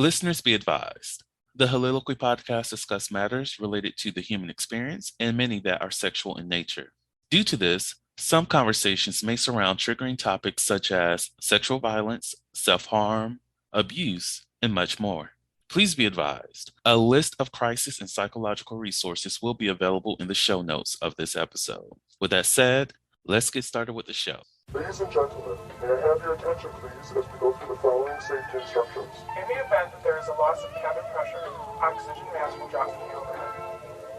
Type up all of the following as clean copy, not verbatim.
Listeners be advised. The Soliloquy podcast discuss matters related to the human experience and many that are sexual in nature. Due to this, some conversations may surround triggering topics such as sexual violence, self-harm, abuse, and much more. Please be advised, a list of crisis and psychological resources will be available in the show notes of this episode. With that said, let's get started with the show. Ladies and gentlemen, may I have your attention please as we go through the following safety instructions. In the event that there is a loss of cabin pressure, oxygen mask will drop from the overhead.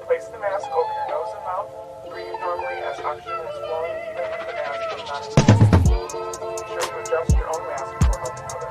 Place the mask over your nose and mouth. Breathe normally as oxygen is flowing even if the mask is not in. Be sure to adjust your own mask before helping others.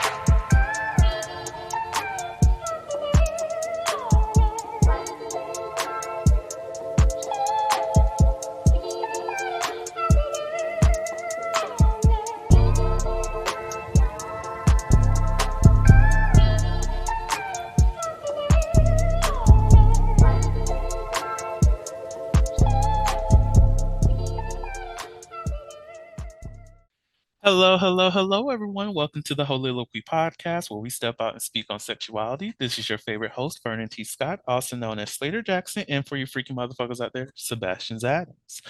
Hello, everyone. Welcome to the Soliloquy podcast, where we step out and speak on sexuality. This is your favorite host, Vernon T. Scott, also known as Slaytor Jackson, and for you freaking motherfuckers out there, Sebastian Adams.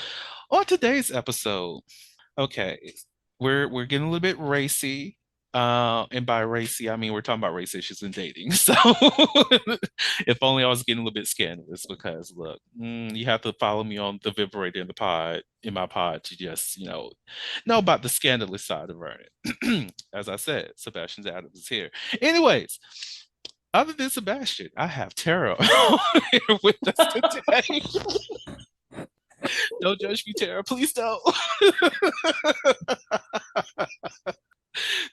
On today's episode, okay, we're getting a little bit racy. And by racy, I mean we're talking about race issues and dating. So if only I was getting a little bit scandalous, because look, you have to follow me on the vibrator in my pod to just, know about the scandalous side of Vernon. As I said, Sebastian Adams is here. Anyways, other than Sebastian, I have Tara here with us today. Don't judge me, Tara. Please don't.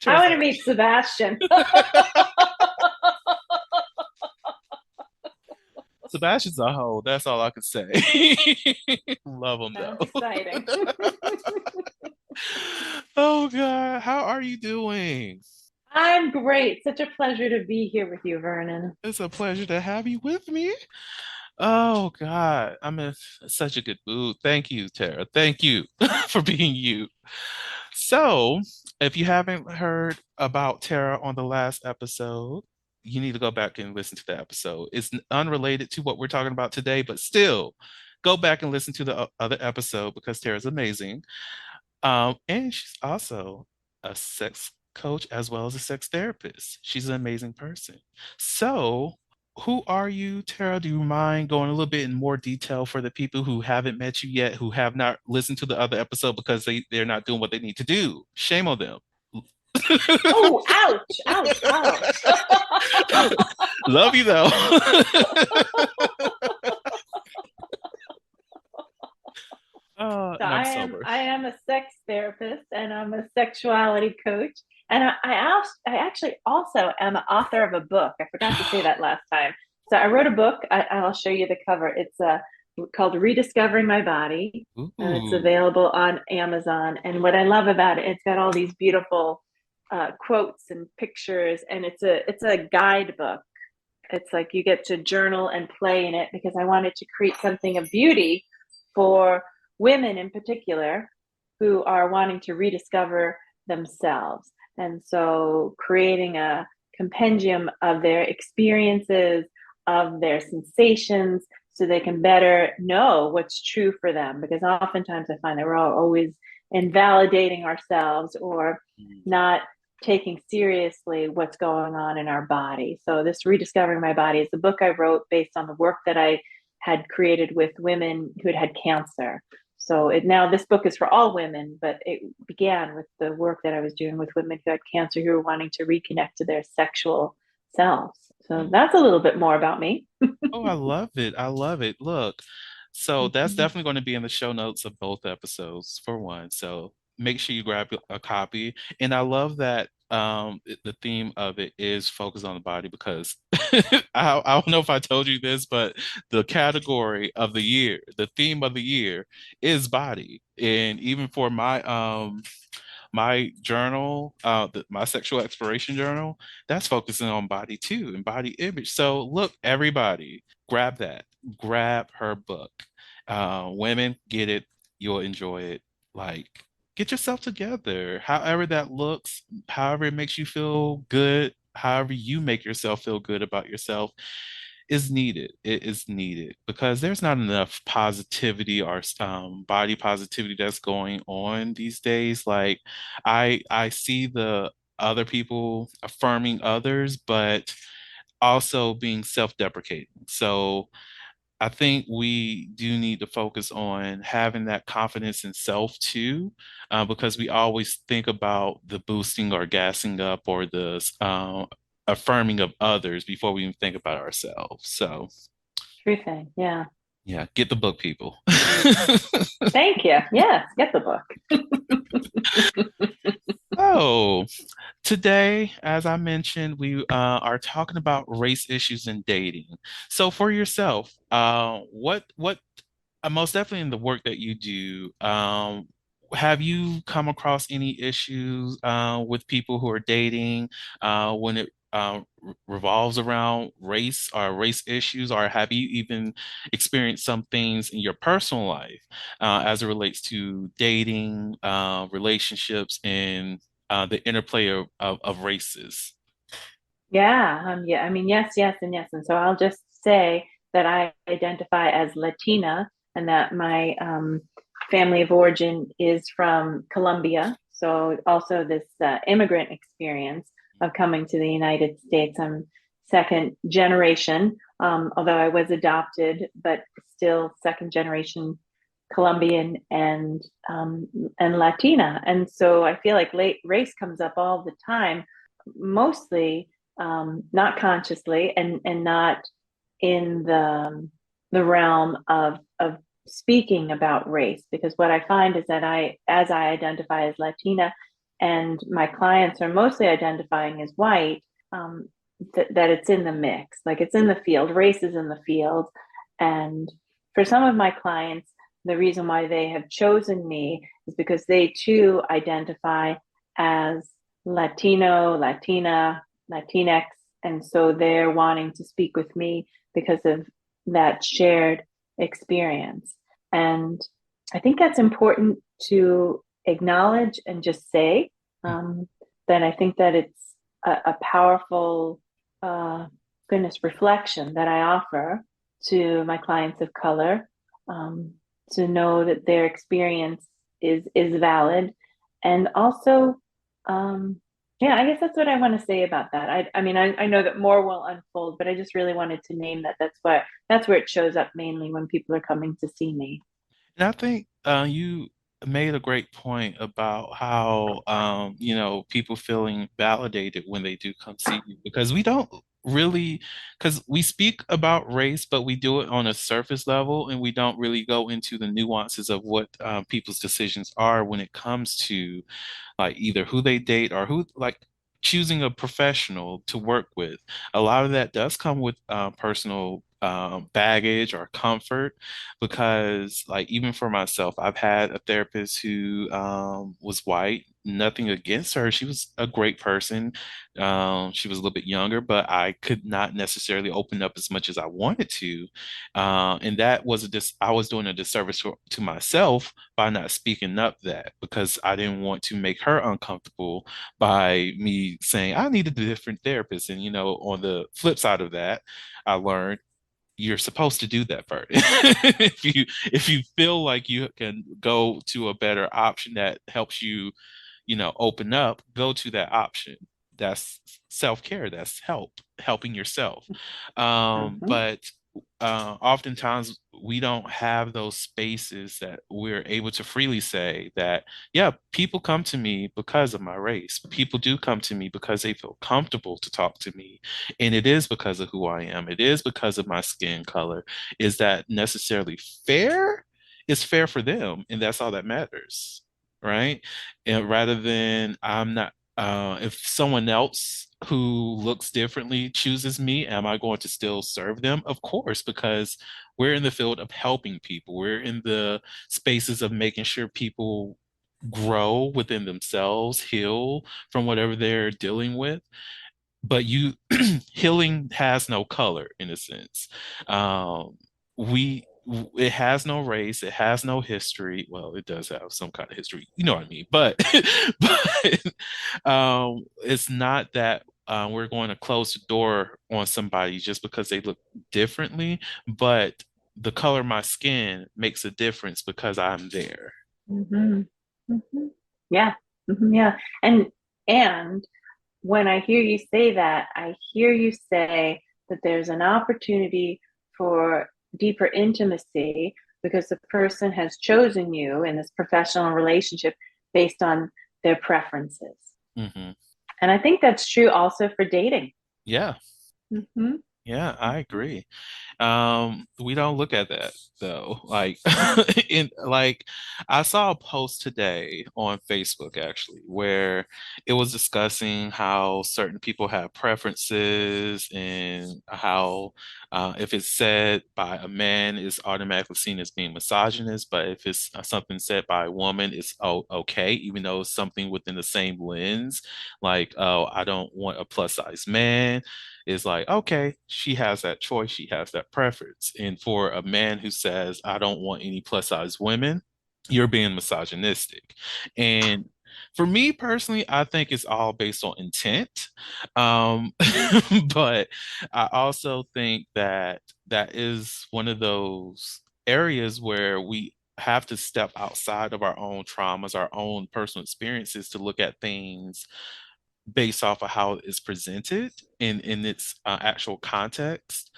I want to meet Sebastian. Sebastian's a hoe. That's all I can say. Love him though. Exciting. Oh God, how are you doing? I'm great. Such a pleasure to be here with you, Vernon. It's a pleasure to have you with me. Oh God, I'm in such a good mood. Thank you, Tara. Thank you for being you. So, if you haven't heard about Tara on the last episode, you need to go back and listen to the episode. It's unrelated to what we're talking about today, but still, go back and listen to the other episode because Tara's amazing. And she's also a sex coach as well as a sex therapist. She's an amazing person. So, who are you, Tara? Do you mind going a little bit in more detail for the people who haven't met you yet, who have not listened to the other episode because they're not doing what they need to do? Shame on them. Oh, ouch, ouch. Love you though. I am a sex therapist and I'm a sexuality coach. And I actually also am an author of a book. I forgot to say that last time. So I wrote a book. I'll show you the cover. It's called Rediscovering My Body. Ooh. And it's available on Amazon. And what I love about it, it's got all these beautiful quotes and pictures. And it's a guidebook. It's like you get to journal and play in it because I wanted to create something of beauty for women in particular who are wanting to rediscover themselves. And so creating a compendium of their experiences, of their sensations, so they can better know what's true for them. Because oftentimes I find that we're always invalidating ourselves or not taking seriously what's going on in our body. So this Rediscovering My Body is the book I wrote based on the work that I had created with women who had cancer. So now this book is for all women, but it began with the work that I was doing with women who had cancer, who were wanting to reconnect to their sexual selves. So that's a little bit more about me. Oh, I love it. I love it. Look, so that's definitely going to be in the show notes of both episodes for one. So make sure you grab a copy. And I love that the theme of it is focused on the body because I don't know if I told you this, but the category of the year, the theme of the year is body. And even for my journal, my sexual exploration journal, that's focusing on body too and body image. So look, everybody, grab that. Grab her book. Women, get it. You'll enjoy it. Like, get yourself together. However that looks, however it makes you feel good, however you make yourself feel good about yourself is needed. It is needed because there's not enough positivity or body positivity that's going on these days. Like I see the other people affirming others, but also being self-deprecating. So I think we do need to focus on having that confidence in self too, because we always think about the boosting or gassing up or the affirming of others before we even think about ourselves. So, True thing. Yeah. yeah, get the book, people. Thank you. Yes, get the book. So, today, as I mentioned, we are talking about race issues in dating. So, for yourself, what most definitely in the work that you do, have you come across any issues with people who are dating when it revolves around race or race issues, or have you even experienced some things in your personal life as it relates to dating, relationships, and the interplay of races? Yeah, I mean, yes, yes, and yes. And so I'll just say that I identify as Latina and that my family of origin is from Colombia. So also this immigrant experience of coming to the United States. I'm second generation, although I was adopted, but still second generation Colombian and Latina. And so I feel like late race comes up all the time, mostly not consciously and not in the realm of speaking about race. Because what I find is that as I identify as Latina, and my clients are mostly identifying as white, that it's in the mix, like it's in the field. Race is in the field, and for some of my clients, the reason why they have chosen me is because they too identify as Latino, Latina, Latinx. And so they're wanting to speak with me because of that shared experience. And I think that's important to acknowledge and just say. Um, that I think that it's a powerful, uh, goodness, reflection that I offer to my clients of color, um, to know that their experience is valid, and also, um, yeah, I guess that's what I want to say about that. I mean, I know that more will unfold, but I just really wanted to name that. That's where it shows up mainly when people are coming to see me. And I think you made a great point about how people feeling validated when they do come see you because we don't really because we speak about race, but we do it on a surface level and we don't really go into the nuances of what people's decisions are when it comes to like either who they date or who like choosing a professional to work with. A lot of that does come with personal baggage or comfort because like even for myself, I've had a therapist who was white. Nothing against her. She was a great person. She was a little bit younger, but I could not necessarily open up as much as I wanted to. And that was I was doing a disservice to myself by not speaking up that because I didn't want to make her uncomfortable by me saying I needed a different therapist. And on the flip side of that, I learned you're supposed to do that first. If you feel like you can go to a better option that helps you, open up, go to that option. That's self-care. That's helping yourself. Mhm. But oftentimes we don't have those spaces that we're able to freely say that, yeah, people come to me because of my race. People do come to me because they feel comfortable to talk to me. And it is because of who I am. It is because of my skin color. Is that necessarily fair? It's fair for them, and that's all that matters, right? And rather than I'm not if someone else who looks differently chooses me, am I going to still serve them? Of course, because we're in the field of helping people. We're in the spaces of making sure people grow within themselves, heal from whatever they're dealing with. But healing has no color in a sense. We it has no race, it has no history. Well, it does have some kind of history, you know what I mean. But but it's not that we're going to close the door on somebody just because they look differently, but the color of my skin makes a difference because I'm there. Hmm. Hmm. Yeah. Yeah. And when I hear you say that, I hear you say that there's an opportunity for deeper intimacy because the person has chosen you in this professional relationship based on their preferences. Hmm. And I think that's true also for dating. Yeah, Hmm. yeah, I agree. We don't look at that though. Like in like I saw a post today on Facebook actually where it was discussing how certain people have preferences and how if it's said by a man it's automatically seen as being misogynist, but if it's something said by a woman it's okay, even though it's something within the same lens, like, oh, I don't want a plus size man, is like, okay, she has that choice, she has that preference. And for a man who says, I don't want any plus size women, you're being misogynistic. And for me personally, I think it's all based on intent. Um, but I also think that that is one of those areas where we have to step outside of our own traumas, our own personal experiences to look at things based off of how it's presented in its actual context,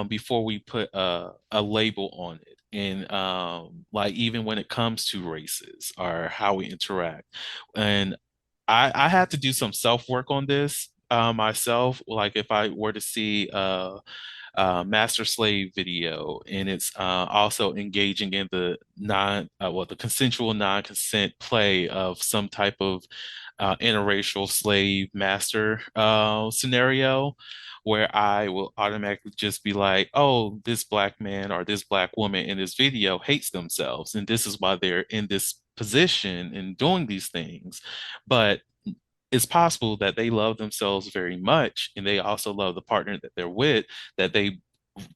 before we put a label on it. And like even when it comes to races or how we interact, and I had to do some self work on this myself. Like if I were to see master slave video, and it's also engaging in the the consensual non-consent play of some type of interracial slave master scenario, where I will automatically just be like, oh, this black man or this black woman in this video hates themselves, and this is why they're in this position and doing these things. But it's possible that they love themselves very much and they also love the partner that they're with, that they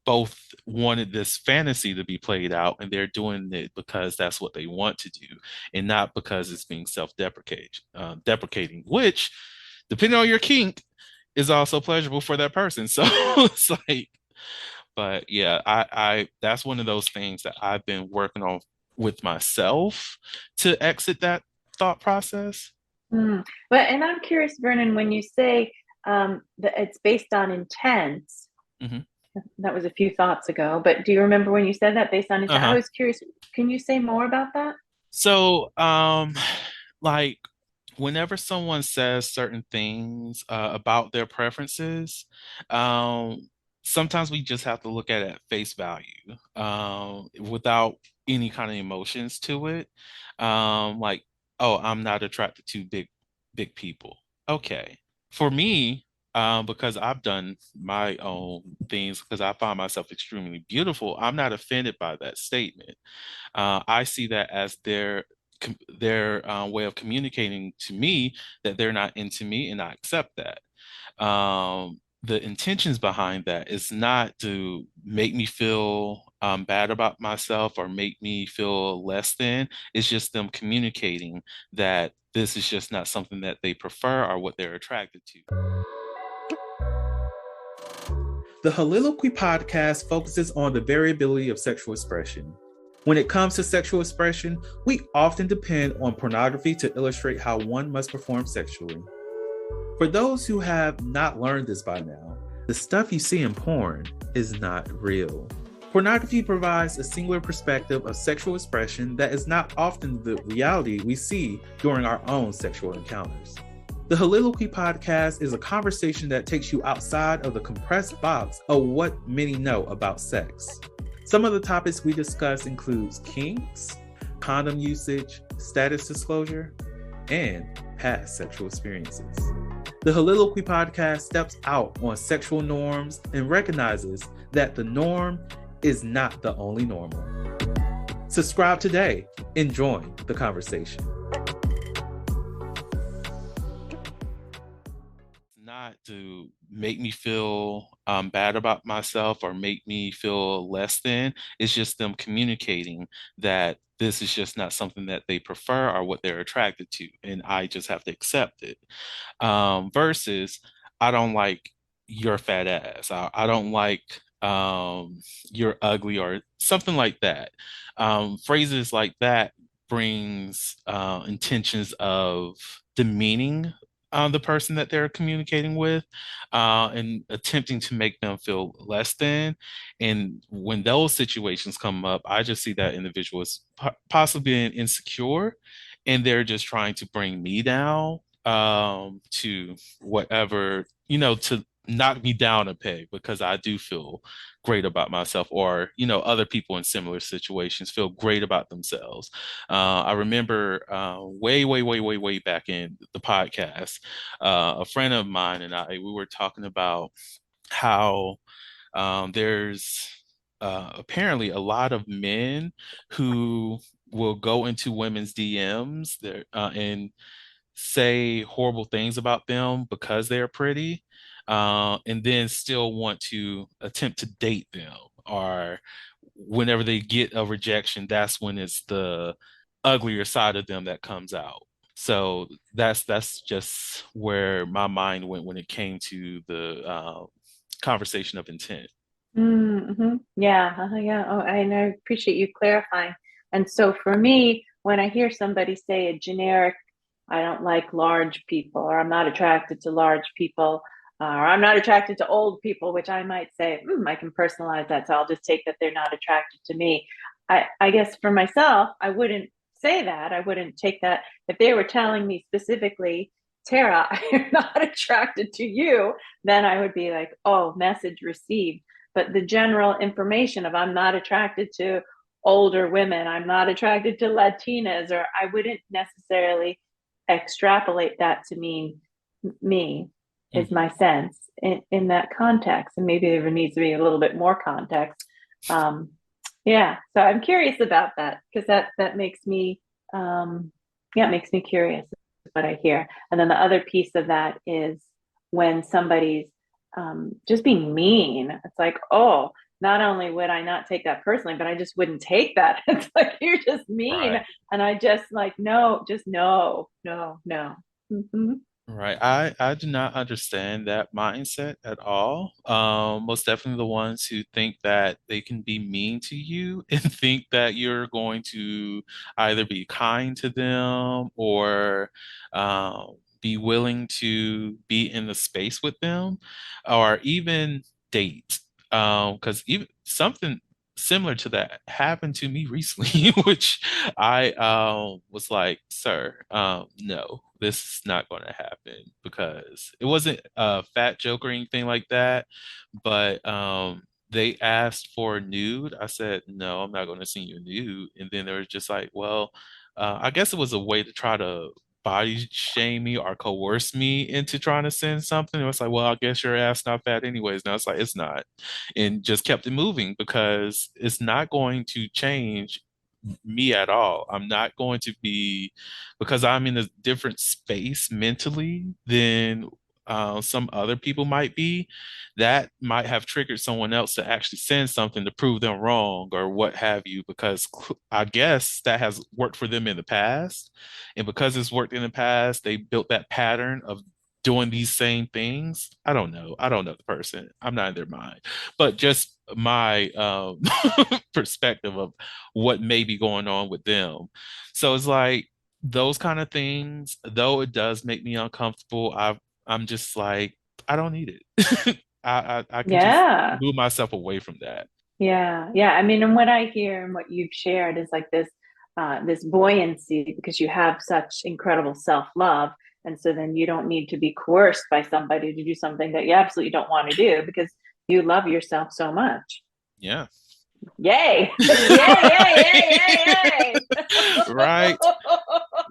both wanted this fantasy to be played out and they're doing it because that's what they want to do and not because it's being deprecating, which depending on your kink is also pleasurable for that person. So it's like, but yeah, I that's one of those things that I've been working on with myself to exit that thought process. Mm. But and I'm curious, Vernon, when you say that it's based on intent, Hmm. that was a few thoughts ago, but do you remember when you said that based on intent? I Uh-huh. was curious. Can you say more about that? So, like whenever someone says certain things about their preferences, um, sometimes we just have to look at it at face value, without any kind of emotions to it. Like, oh, I'm not attracted to big people. Okay. For me, because I've done my own things, because I find myself extremely beautiful, I'm not offended by that statement. I see that as their way of communicating to me that they're not into me, and I accept that. The intentions behind that is not to make me feel bad about myself or make me feel less than. It's just them communicating that this is just not something that they prefer or what they're attracted to. The Soliloquy podcast focuses on the variability of sexual expression. When it comes to sexual expression, we often depend on pornography to illustrate how one must perform sexually. For those who have not learned this by now, the stuff you see in porn is not real. Pornography provides a singular perspective of sexual expression that is not often the reality we see during our own sexual encounters. The Soliloquy podcast is a conversation that takes you outside of the compressed box of what many know about sex. Some of the topics we discuss includes kinks, condom usage, status disclosure, and past sexual experiences. The Soliloquy podcast steps out on sexual norms and recognizes that the norm is not the only normal. Subscribe today and join the conversation. Not to make me feel bad about myself or make me feel less than. It's just them communicating that this is just not something that they prefer or what they're attracted to, and I just have to accept it. Versus I don't like your fat ass. I don't like you're ugly or something like that. Phrases like that brings intentions of demeaning the person that they're communicating with and attempting to make them feel less than. And when those situations come up, I just see that individual as possibly being insecure and they're just trying to bring me down to whatever, to knock me down a peg because I do feel great about myself, or, other people in similar situations feel great about themselves. I remember way, way, way, way, way back in the podcast, a friend of mine and we were talking about how there's apparently a lot of men who will go into women's DMs there and say horrible things about them because they're pretty, and then still want to attempt to date them. Or whenever they get a rejection, that's when it's the uglier side of them that comes out. So that's just where my mind went when it came to the conversation of intent. Yeah, yeah. Oh, and I appreciate you clarifying. And so for me, when I hear somebody say a generic, I don't like large people, or I'm not attracted to large people, or I'm not attracted to old people, which I might say, I can personalize that. So I'll just take that they're not attracted to me. I guess for myself, I wouldn't say that. I wouldn't take that. If they were telling me specifically, Tara, I'm not attracted to you, then I would be like, oh, message received. But the general information of I'm not attracted to older women, I'm not attracted to Latinas, or I wouldn't necessarily extrapolate that to mean me, is Mhm. my sense in that context. And maybe there needs to be a little bit more context. Um, yeah, so I'm curious about that because that makes me, yeah, it makes me curious what I hear. And then the other piece of that is when somebody's just being mean. It's like, oh, not only would I not take that personally, but I just wouldn't take that. It's like you're just mean, Right. and I just like no, just no, no, no. Mm-hmm. Right. I do not understand that mindset at all. Most definitely the ones who think that they can be mean to you and think that you're going to either be kind to them or be willing to be in the space with them or even date. Because even something similar to that happened to me recently, which I was like, sir, no, this is not going to happen because it wasn't a fat joke or anything like that. But they asked for a nude. I said, no, I'm not going to send you a nude. And then they were just like, well, I guess it was a way to try to body shame me or coerce me into trying to send something. It was like, well, I guess your ass not fat anyways. Now it's like, it's not. And just kept it moving because it's not going to change me at all. I'm not going to be, because I'm in a different space mentally than some other people might be, that might have triggered someone else to actually send something to prove them wrong or what have you, because I guess that has worked for them in the past. And because it's worked in the past, they built that pattern of doing these same things. I don't know. I don't know the person. I'm not in their mind. But just my perspective of what may be going on with them. So it's like those kind of things, though it does make me uncomfortable, I'm just like, I don't need it. I can just Yeah, move myself away from that. yeah, yeah. I mean, and what I hear and what you've shared is like this buoyancy because you have such incredible self-love. And so then you don't need to be coerced by somebody to do something that you absolutely don't want to do because you love yourself so much. Yeah. Yay! Yay, yay, yay, Right. yay, yay. Right.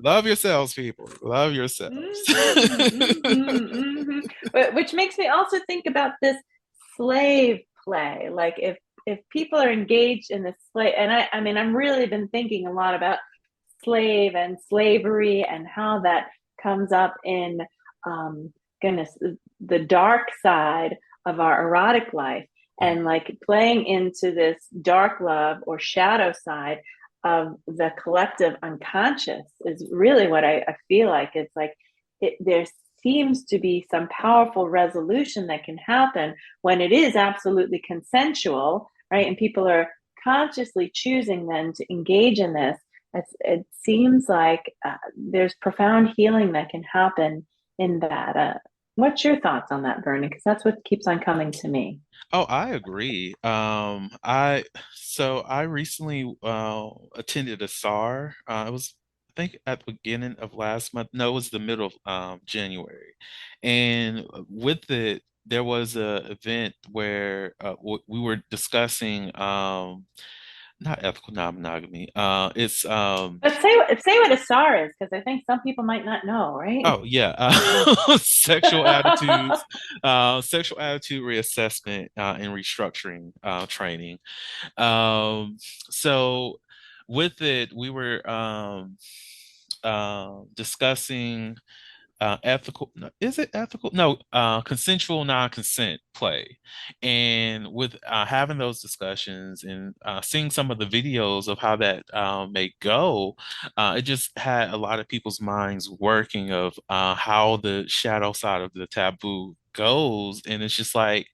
Love yourselves, people. Love yourselves. Which makes me also think about this slave play. Like if people are engaged in this slave, and I mean, I've really been thinking a lot about slave and slavery and how that comes up in goodness, the dark side of our erotic life and like playing into this dark love or shadow side of the collective unconscious is really what I feel like. It's like there's seems to be some powerful resolution that can happen when it is absolutely consensual, right? And people are consciously choosing then to engage in this. It seems like there's profound healing that can happen in that. What's your thoughts on that, Vernon? Because that's what keeps on coming to me. Oh, I agree. I recently attended a SAR. It was, I think, at the beginning of last month. No, it was the middle of January, and with it, there was a event where we were discussing not ethical non-monogamy. It's But say what a SAR is, because I think some people might not know, right? Oh yeah, sexual attitude reassessment and restructuring training. So with it, we were discussing ethical, no, is it ethical? No, consensual non-consent play. And with having those discussions and seeing some of the videos of how that may go, it just had a lot of people's minds working of how the shadow side of the taboo goes. And it's just like,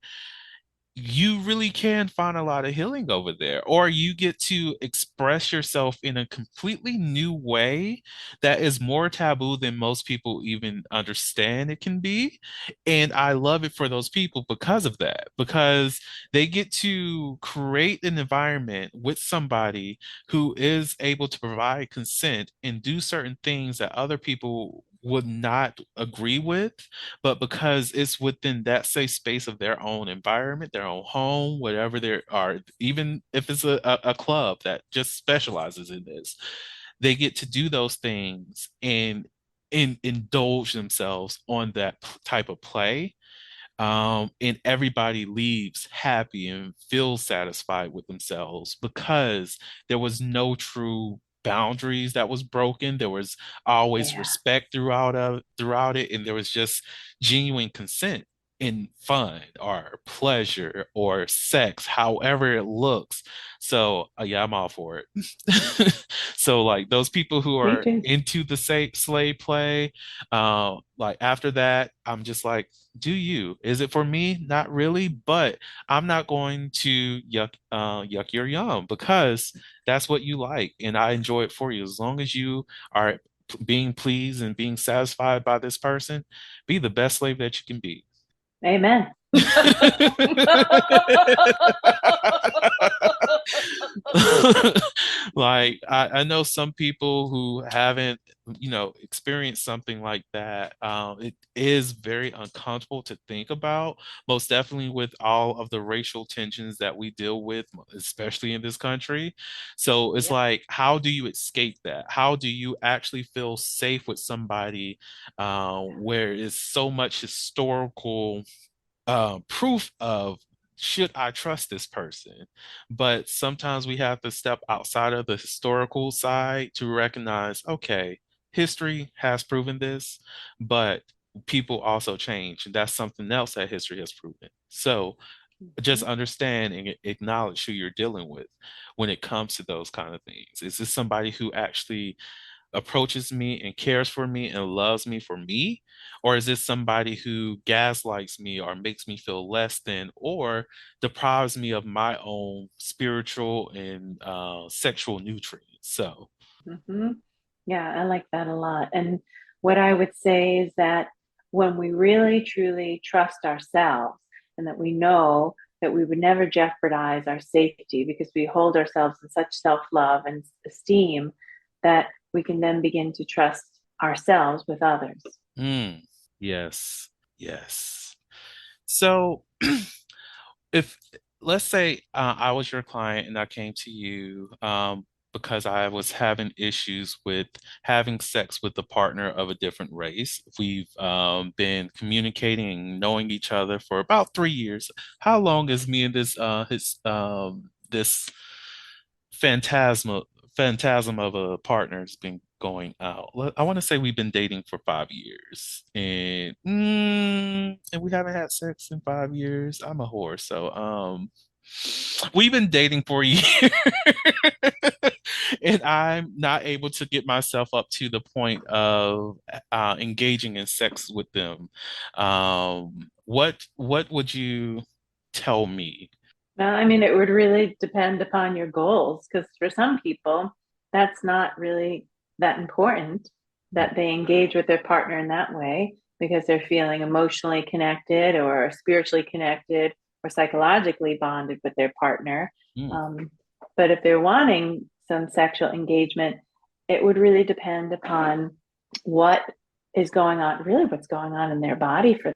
you really can find a lot of healing over there, or you get to express yourself in a completely new way that is more taboo than most people even understand it can be. And I love it for those people because of that, because they get to create an environment with somebody who is able to provide consent and do certain things that other people would not agree with, but because it's within that safe space of their own environment, their own home, whatever they are, even if it's a club that just specializes in this, they get to do those things and indulge themselves on that type of play, and everybody leaves happy and feels satisfied with themselves because there was no true boundaries that was broken. There was always Yeah. respect throughout it, and there was just genuine consent in fun or pleasure or sex, however it looks. So yeah, I'm all for it. So like those people who Me are too. into the slave play, like after that, I'm just like, do you? Is it for me? Not really, but I'm not going to yuck your yum because that's what you like, and I enjoy it for you. As long as you are being pleased and being satisfied by this person, be the best slave that you can be. Amen. Like I know some people who haven't, experienced something like that. It is very uncomfortable to think about, most definitely with all of the racial tensions that we deal with, especially in this country. So it's Yep. like, how do you escape that? How do you actually feel safe with somebody where it's so much historical proof of, should I trust this person? But sometimes we have to step outside of the historical side to recognize, okay, history has proven this, but people also change. And that's something else that history has proven. So just Mhm. understand and acknowledge who you're dealing with when it comes to those kind of things. Is this somebody who actually approaches me and cares for me and loves me for me? Or is this somebody who gaslights me or makes me feel less than or deprives me of my own spiritual and sexual nutrients? So, Hmm. Yeah, I like that a lot. And what I would say is that when we really truly trust ourselves and that we know that we would never jeopardize our safety because we hold ourselves in such self love and esteem, that we can then begin to trust ourselves with others. mm, yes, yes. So, if let's say I was your client and I came to you because I was having issues with having sex with a partner of a different race. We've been communicating and knowing each other for about 3 years. How long has me and this phantasma phantasm of a partner has been going out? I want to say we've been dating for 5 years, and we haven't had sex in 5 years. I'm a whore, so We've been dating for a year, and I'm not able to get myself up to the point of engaging in sex with them. What would you tell me? Well, I mean, it would really depend upon your goals because for some people, that's not really that important that they engage with their partner in that way because they're feeling emotionally connected or spiritually connected or psychologically bonded with their partner. Mm, Um, but if they're wanting some sexual engagement, it would really depend upon what is going on, really what's going on in their body for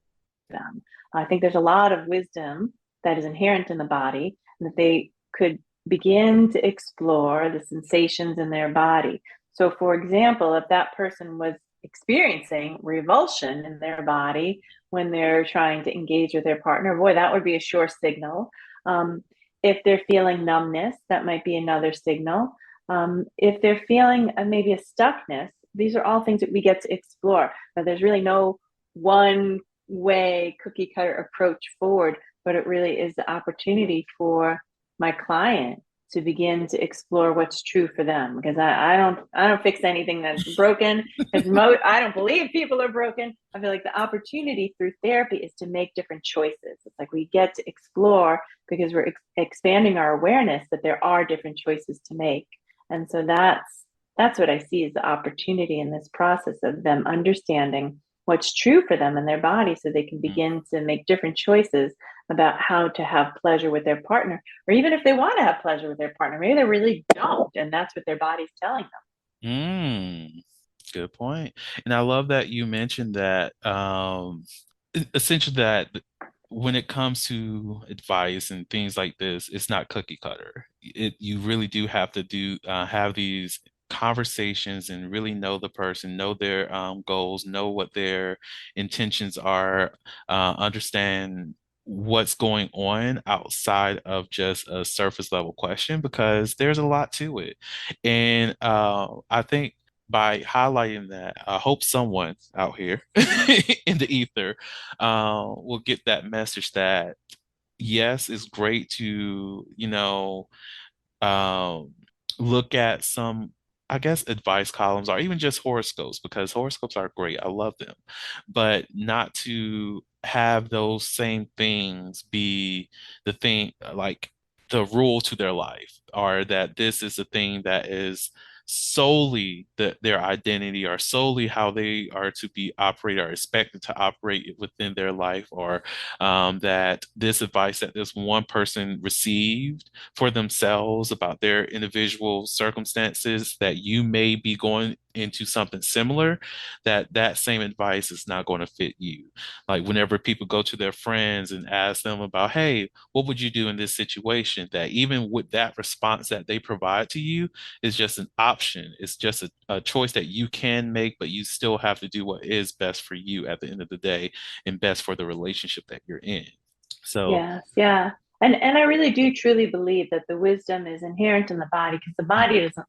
them. I think there's a lot of wisdom that is inherent in the body and that they could begin to explore the sensations in their body. So, for example, if that person was experiencing revulsion in their body when they're trying to engage with their partner, boy, that would be a sure signal. If they're feeling numbness, that might be another signal. If they're feeling maybe a stuckness, these are all things that we get to explore. Now, there's really no one way cookie cutter approach forward, but it really is the opportunity for my client to begin to explore what's true for them because I don't fix anything that's broken because I don't believe people are broken. I feel like the opportunity through therapy is to make different choices. It's like we get to explore because we're expanding our awareness that there are different choices to make, and so that's what I see as the opportunity in this process of them understanding what's true for them in their body so they can mm, begin to make different choices about how to have pleasure with their partner, or even if they want to have pleasure with their partner, maybe they really don't, and that's what their body's telling mm. Good point. And I love that you mentioned that essentially that when it comes to advice and things like this, it's not cookie cutter. You really do have to have these conversations and really know the person, know their goals, know what their intentions are, understand what's going on outside of just a surface level question because there's a lot to it. And I think by highlighting that, I hope someone out here in the ether will get that message that yes, it's great to, um, look at some, I guess, advice columns or even just horoscopes because horoscopes are great. I love them, but not to have those same things be the thing, like the rule to their life, or that this is the thing that is solely their identity or solely how they are to be operated or expected to operate within their life, or that this advice that this one person received for themselves about their individual circumstances that you may be going into something similar, that same advice is not going to fit you. Like whenever people go to their friends and ask them about, hey, what would you do in this situation, that even with that response that they provide to you is just an option. It's just a choice that you can make, but you still have to do what is best for you at the end of the day and best for the relationship that you're in. So them. Yes, yeah. And I really do truly believe that the wisdom is inherent in the body because the mm, body doesn't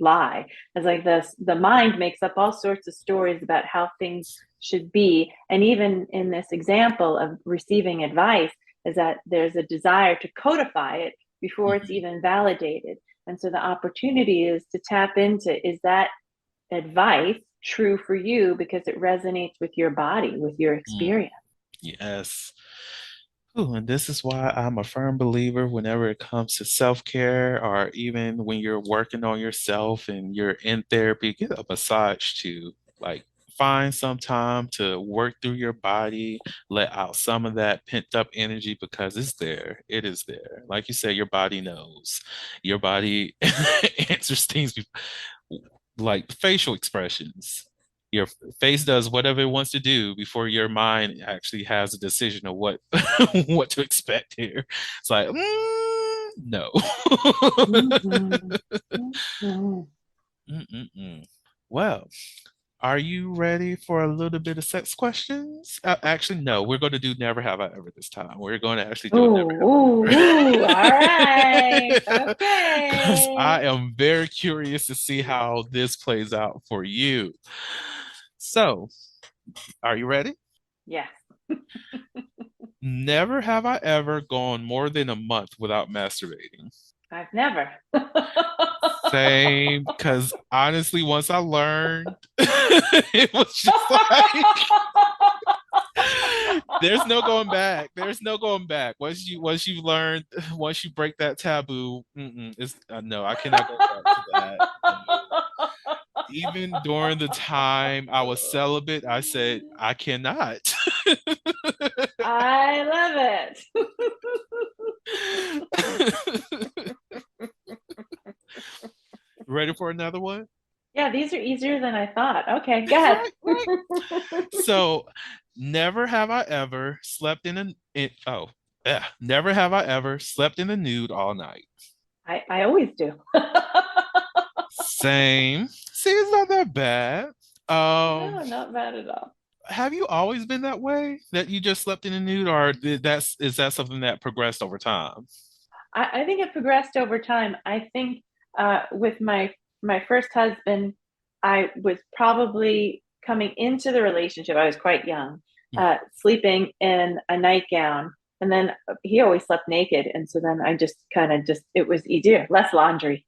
lie. It's like this the mind makes up all sorts of stories about how things should be. And even in this example of receiving advice, is that there's a desire to codify it before it's mhm, even validated. And so the opportunity is to tap into is that advice true for you because it resonates with your body, with your mm, experience. yes. Ooh, and this is why I'm a firm believer whenever it comes to self-care or even when you're working on yourself and you're in therapy, get a massage too. Like find some time to work through your body, let out some of that pent-up energy because it's there. It is there. Like you said, your body knows. Your body answers things like facial expressions. Your face does whatever it wants to do before your mind actually has a decision of what what to expect here. It's like, no. Mm-hmm. Mm-hmm. Mm-mm-mm. Well, are you ready for a little bit of sex questions? Actually, no. We're going to do never have I ever this time. We're going to actually do it never Ooh, have ooh, ooh. All right. I ever. Because Okay. I am very curious to see how this plays out for you. So, are you ready? Yes. Never have I ever gone more than a month without masturbating. I've never. Same, because honestly, once I learned, it was just like there's no going back. There's no going back. Once you learn, once you break that taboo, it's no, I cannot go back to that. No. Even during the time I was celibate, I said I cannot. I love it. Ready for another one? Yeah, these are easier than I thought. Okay, go ahead. Right, right. So, never have I ever slept oh, yeah, never have I ever slept in the nude all night. I always do. Same. See, it's not that bad. Um, No, not bad at all. have you always been that way? That you just slept in the nude, or is that something that progressed over time? I think it progressed over time. I think with my first husband, I was probably coming into the relationship. I was quite young, sleeping in a nightgown, and then he always slept naked, and so then I just kind of just it was easier, less laundry.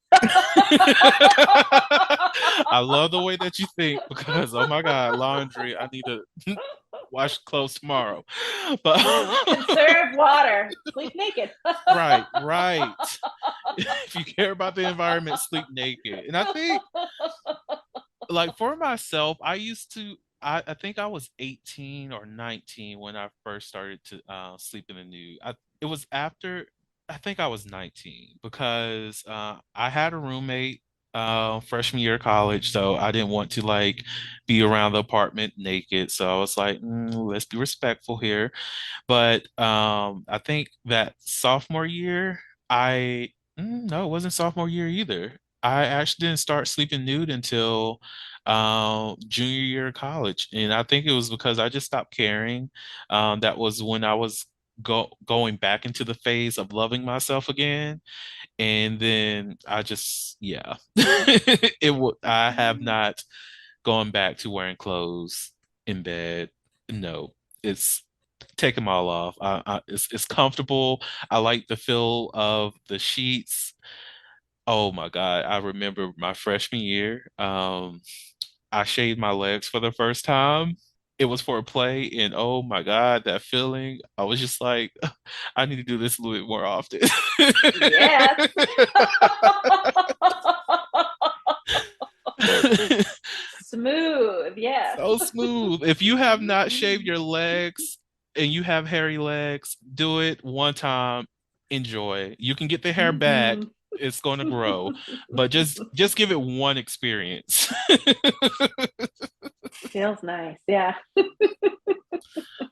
I love the way that you think because oh my God, laundry. I need to wash clothes tomorrow. But Conserve water, sleep naked. right, right. If you care about the environment, sleep naked. And I think like for myself, I think I was 18 or 19 when I first started to sleep in the nude. It was after I think I was 19 because I had a roommate freshman year of college, so I didn't want to like be around the apartment naked. So I was like, let's be respectful here. But I think that sophomore year, no, it wasn't sophomore year either. I actually didn't start sleeping nude until junior year of college, and I think it was because I just stopped caring. That was when I was going back into the phase of loving myself again, and then I just yeah, I have not gone back to wearing clothes in bed. No, it's take them all off. It's comfortable. I like the feel of the sheets. Oh my God. I remember my freshman year. I shaved my legs for the first time. It was for a play, and oh my God, that feeling. I was just like, I need to do this a little bit more often. Yes. Smooth, yes. So smooth. If you have not shaved your legs and you have hairy legs, do it one time. Enjoy. You can get the hair back. Mhm. It's going to grow, but just give it one experience. Feels nice. Yeah.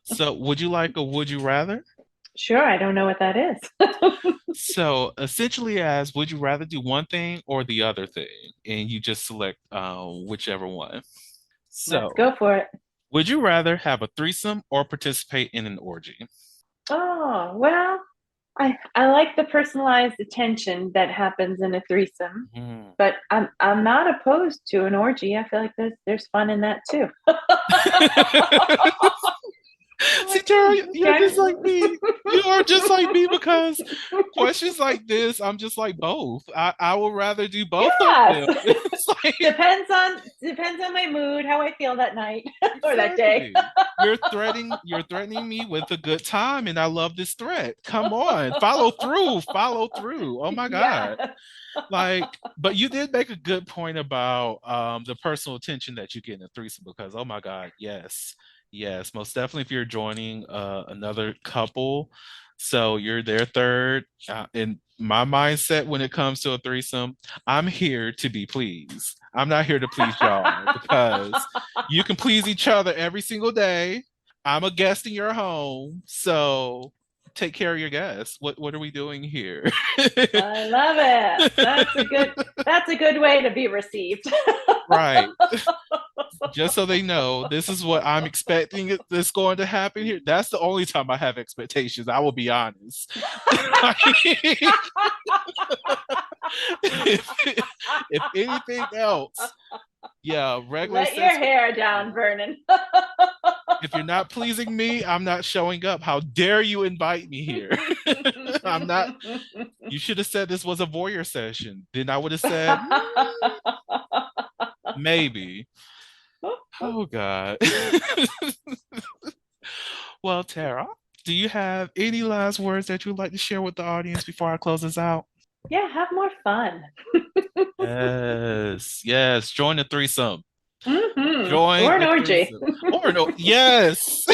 So, would you like a would you rather? Sure, I don't know what that is. So, essentially, as would you rather do one thing or the other thing, and you just select whichever one. Let's So, go for it. would you rather have a threesome or participate in an orgy? Oh, well, I like the personalized attention that happens in a threesome, Mm. but I'm not opposed to an orgy. I feel like there's fun in that too. See, Tara, you're Okay. just like me. You are just like me because questions like this, I'm just like both. I would rather do both of Yes. them. It's like Depends on my mood, how I feel that night or that day. exactly. You're threatening me with a good time, and I love this threat. Come on, follow through. Oh my God. Yeah. Like, but you did make a good point about the personal attention that you get in a threesome because oh my God, yes. Yes, most definitely if you're joining another couple. So you're their third. In my mindset when it comes to a threesome, I'm here to be pleased. I'm not here to please y'all because you can please each other every single day. I'm a guest in your home, so take care of your guests. What are we doing here? I love it. That's a good way to be received. Right. Just so they know, this is what I'm expecting that's going to happen here. That's the only time I have expectations. I will be honest. if, if anything else, yeah, regular Let your sex. hair down, Vernon. If you're not pleasing me, I'm not showing up. How dare you invite me here? I'm not. You should have said this was a voyeur session. Then I would have said maybe. Oh God. Well, Tara, do you have any last words that you'd like to share with the audience before I close this out? Yeah, have more fun. Yes, yes. Join the threesome. Or Join an the orgy. threesome. Or no, yes.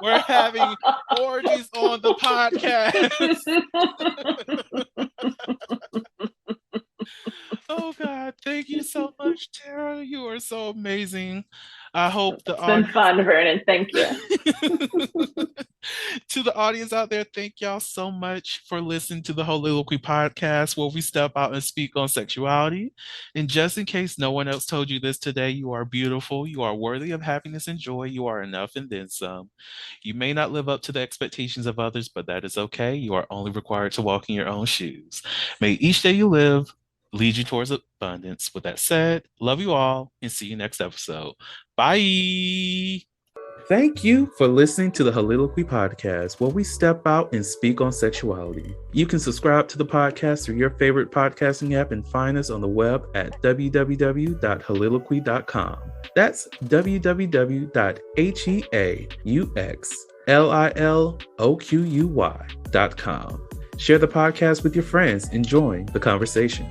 We're having orgies on the podcast. Oh God, thank you so much, Tara. You are so amazing. I hope the It's been audience fun, Vernon. Thank you. to the audience out there, thank y'all so much for listening to the Holy podcast, where we step out and speak on sexuality. And just in case no one else told you this today, you are beautiful, you are worthy of happiness and joy, you are enough and then some. You may not live up to the expectations of others, but that is okay. You are only required to walk in your own shoes. May each day you live lead you towards abundance. With that said, love you all and see you next episode. Bye. Thank you for listening to the Holiloquy podcast, where we step out and speak on sexuality. You can subscribe to the podcast through your favorite podcasting app and find us on the web at www.holiloquy.com. That's www.heauxliloquy.com. Share the podcast with your friends and join the conversation.